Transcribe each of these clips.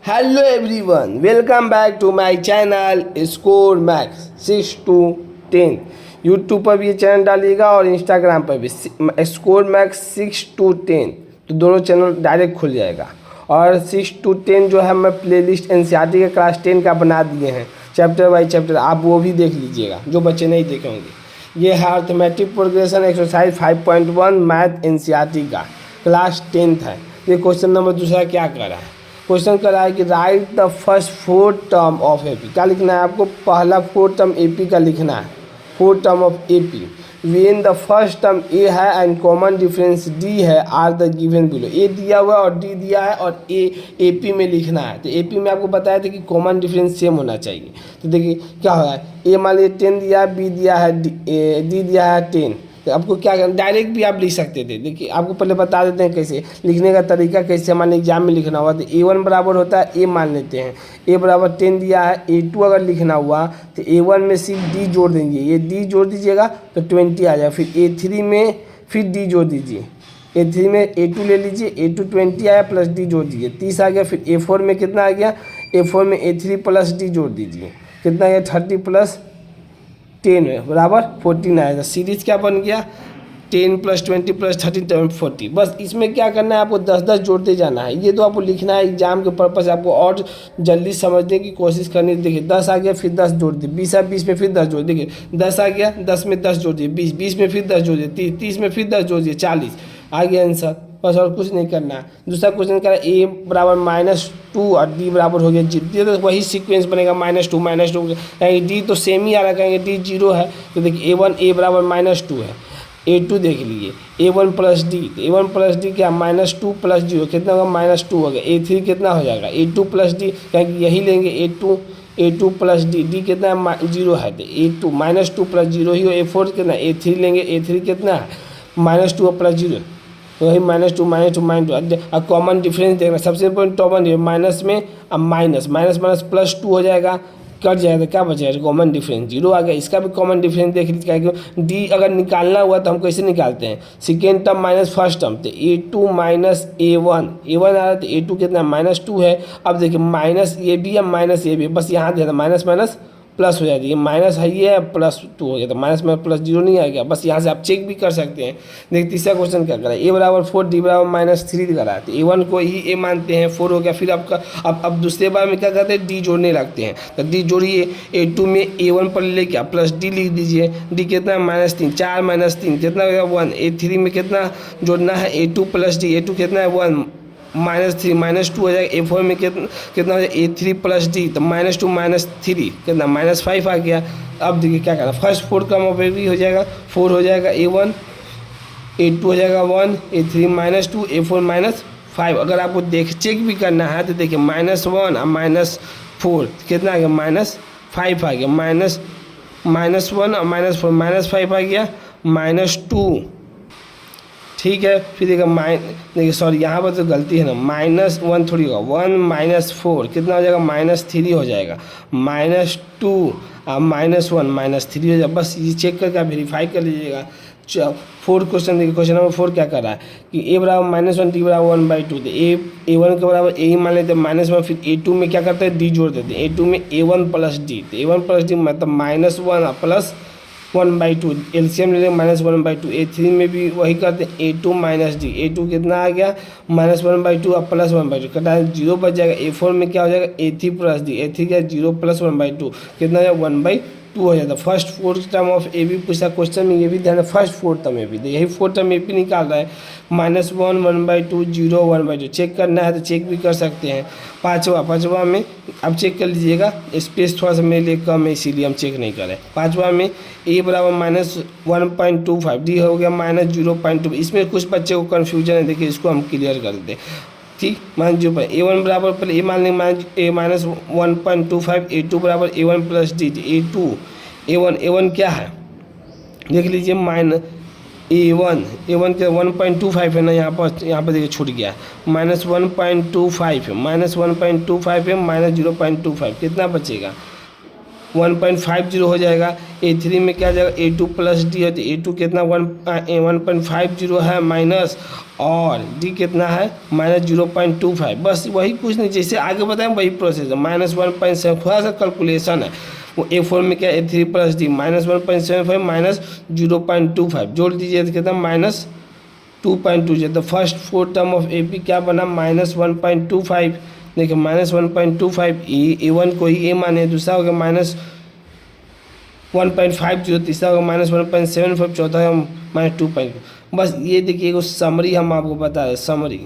Hello everyone, welcome back to my channel score max 6 to 10। YouTube पर भी ये channel डालिएगा और इंस्टाग्राम पर भी स्कोर मैक्स 6 to 10, तो दोनों चैनल डायरेक्ट खुल जाएगा। और 6 to 10 जो है मैं प्लेलिस्ट एनसीईआरटी के क्लास 10 का बना दिए हैं, चैप्टर बाई चैप्टर, आप वो भी देख लीजिएगा जो बच्चे नहीं देखे होंगे। ये है arithmetic progression exercise 5.1 math NCERT का क्लास 10th है। ये क्वेश्चन नंबर दूसरा क्या कर रहा है, क्वेश्चन कर रहा है कि right the first 4 term of AP. क्या लिखना है आपको, पहला 4 टर्म एपी का लिखना है, 4 term of AP. When the first term A है एंड कॉमन डिफरेंस डी है are the given below. A दिया हुआ है और डी दिया है और ए एपी में लिखना है। तो एपी में आपको बताया था कि कॉमन डिफरेंस सेम होना चाहिए। तो देखिए क्या हो रहा है, ए मान लीजिए 10 दिया है, बी दिया है, डी दिया है 10। तो आपको क्या करना, डायरेक्ट भी आप लिख सकते थे। देखिए आपको पहले बता देते हैं कैसे लिखने का तरीका, कैसे हमारे एग्जाम में लिखना हुआ। तो A1 बराबर होता है, ए मान लेते हैं, ए बराबर 10 दिया है। A2 अगर लिखना हुआ तो A1 में सिर्फ डी जोड़ देंगे, ये डी जोड़ दीजिएगा तो 20 आ जाएगा। फिर A3 में फिर डी जोड़ दीजिए, A3 में A2 ले लीजिए, A2 20 आया प्लस डी जोड़ दीजिए, 30 आ गया। फिर A4 में कितना आ गया, A4 में A3 प्लस डी जोड़ दीजिए, कितना आ गया 30 प्लस 10 में बराबर 14 आएगा। सीरीज क्या बन गया, 10 प्लस 20 प्लस 30 40। बस इसमें क्या करना है, आपको 10-10 जोड़ते जाना है। ये तो आपको लिखना है एग्जाम के पर्पज से, आपको और जल्दी समझने की कोशिश करनी है। देखिए 10 आ गया फिर 10 जोड़ दिए, 20 आ 20 में फिर 10 जोड़, देखिए 10 आ गया, 10 में 10 जोड़ दिए 20, 20 में फिर 10 जोड़ दिए 30 में फिर 10 जोड़ दिए 40, आ गया आंसर। बस और कुछ नहीं करना है। दूसरा क्वेश्चन करा ए बराबर -2 और डी बराबर हो गया 0, तो वही सीक्वेंस बनेगा -2 -2, कहेंगे डी तो सेम ही आ रहा है, कहेंगे डी 0 है। तो देखिए A1 ए बराबर -2 है, A2 देख लीजिए A1 प्लस डी, तो A1 प्लस डी क्या -2 प्लस 0 कितना होगा -2 हो गया। A3 कितना हो जाएगा A2 प्लस डी, कहेंगे यही लेंगे A2 प्लस डी कितना है 0 है, तो A2 -2 प्लस 0 ही हो। A4 कितना, A3 लेंगे, A3 कितना है -2 प्लस 0, तो वही -2 अब कॉमन डिफरेंस देखना, सबसे इम्पोर्टेंट कॉमन माइनस में, अब माइनस +2 हो जाएगा, कट जाएगा, क्या बचेगा कॉमन डिफरेंस 0 आ गया। इसका भी कॉमन डिफरेंस देख लीजिए, क्या डी अगर निकालना हुआ तो हम कैसे निकालते हैं, second term minus first term, तो A2 माइनस A1 आ रहा है, तो A2 कितना -2 है। अब देखिए माइनस ये भी है माइनस ये भी, बस यहाँ देना माइनस माइनस प्लस हो जाती है, माइनस है ये +2 हो गया, तो माइनस में प्लस 0 नहीं आ गया। बस यहाँ से आप चेक भी कर सकते हैं। देखिए तीसरा क्वेश्चन क्या करा, ए बराबर 4 डी बराबर -3 करा है, तो A1 को ही ए मानते हैं, 4 हो गया। फिर आपका अब दूसरे बार में क्या करते हैं, डी जोड़ने लगते हैं, तो डी जोड़िए। A2 में A1 पर ले क्या प्लस डी लिख दीजिए, डी कितना है -3, 4 -3 कितना हो गया 1। A3 में कितना जोड़ना है A2 प्लस डी, A2 कितना है 1 -3 -2 हो जाएगा। A4 में कितना हो जाएगा A3 प्लस डी, तो -2 -3 कितना -5 आ गया। अब देखिए क्या करना, फर्स्ट 4 का मोबाइल हो जाएगा, 4 हो जाएगा A1, A2 हो जाएगा 1, A3 -2, A4 -5। अगर आपको चेक भी करना है तो देखिए -1 और -4 कितना आ गया -5 आ गया, -1 और -4 -5 आ गया, -2, ठीक है। फिर देखिए सॉरी यहाँ पर तो गलती है ना, -1 थोड़ी होगा, 1 -4 कितना हो जाएगा -3 हो जाएगा, -2 और -1 -3 हो जाएगा। बस ये चेक करके आप वेरीफाई कर लीजिएगा। 4 क्वेश्चन देखिए, क्वेश्चन नंबर 4 क्या कर रहा है कि ए बराबर -1 डी बराबर 1/2, तो A1 के बराबर ए ही मान लेते हैं -1। फिर A2 में क्या करते हैं, डी जोड़ देते हैं, A2 में A1 प्लस डी, तो A1 प्लस डी मतलब -1 प्लस 1/2, एलसीएम ले लेंगे -1/2। A3 में भी वही करते हैं, A2 माइनस डी, A2 कितना आ गया -1/2 और प्लस 1/2 कटा 0 बच जाएगा। A4 में क्या हो जाएगा A3 प्लस डी, A3 क्या 0 प्लस 1/2 कितना है 1/2 हो जाता है। First 4 term of A B पूछा क्वेश्चन में, ये भी ध्यान है फर्स्ट 4 टर्म ए बी, यही 4 टर्म ए बी निकाल रहा है, -1 1/2 0 1/2। चेक करना है तो चेक भी कर सकते हैं। पाँचवा में अब चेक कर लीजिएगा, स्पेस थोड़ा सा मेरे लिए कम है इसीलिए हम चेक नहीं करें। पाँचवा में ए बराबर -1.25, डी हो गया -0.2। इसमें कुछ बच्चे को कन्फ्यूजन है, देखिए इसको हम क्लियर कर देते हैं, ठीक। -0 A1 बराबर पहले ए मान लेंगे -1.25, A2 बराबर A1 plus D, A2 A1 क्या है देख लीजिए, A1 क्या 1.25 है ना, यहाँ पर देखिए छूट गया, -1.25 है, -1.25 है -0.25 कितना बचेगा 1.50 हो जाएगा। A3 में क्या जाएगा, A2 प्लस डी है तो A2 कितना 1.50 है माइनस, और D कितना है -0.25। बस वही कुछ नहीं, जैसे आगे बताएं वही प्रोसेस है। -1.7 थोड़ा सा कैलकुलेशन है। वो A4 में क्या A3 प्लस डी -1.75 -0.25 जोड़ दीजिए तो कितना -2.2। तो फर्स्ट 4 टर्म ऑफ AP क्या बना -1.25। देखिए -1.25 A1 को ही A माने, दूसरा हो गया -1.50, तीसरा होगा -1.75, चौथा होगा -2. बस ये देखिए वो समरी हम आपको बता रहे, समरी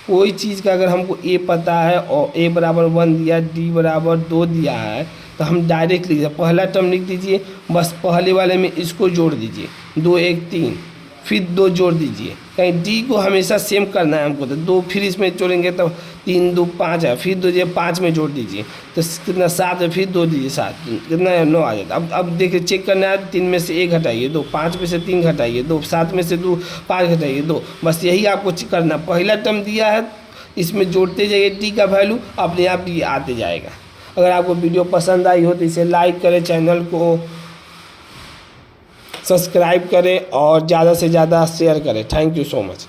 कोई चीज़ का अगर हमको A पता है और A बराबर 1 दिया, D बराबर 2 दिया है तो हम डायरेक्ट लिख दीजिए, पहला टर्म लिख दीजिए, बस पहले वाले में इसको जोड़ दीजिए, 2 1 3, फिर 2 जोड़ दीजिए, कहीं D को हमेशा सेम करना है हमको, तो 2 फिर इसमें जोड़ेंगे तो 3 2 5 है, फिर 2 5 में जोड़ दीजिए तो कितना 7 है, फिर 2 दीजिए 7, कितना है 9 आ जाता। अब देखिए चेक करना है, 3 में से 1 हटाइए 2, 5 में से 3 घटाइए 2, 7 में से 2 5 घटाइए 2, बस यही आपको करना। पहला टर्म दिया है इसमें जोड़ते जाइए, D का वैल्यू अपने आप ये आते जाएगा। अगर आपको वीडियो पसंद आई हो तो इसे लाइक करें, चैनल को सब्सक्राइब करें और ज़्यादा से ज़्यादा शेयर करें। Thank you so much.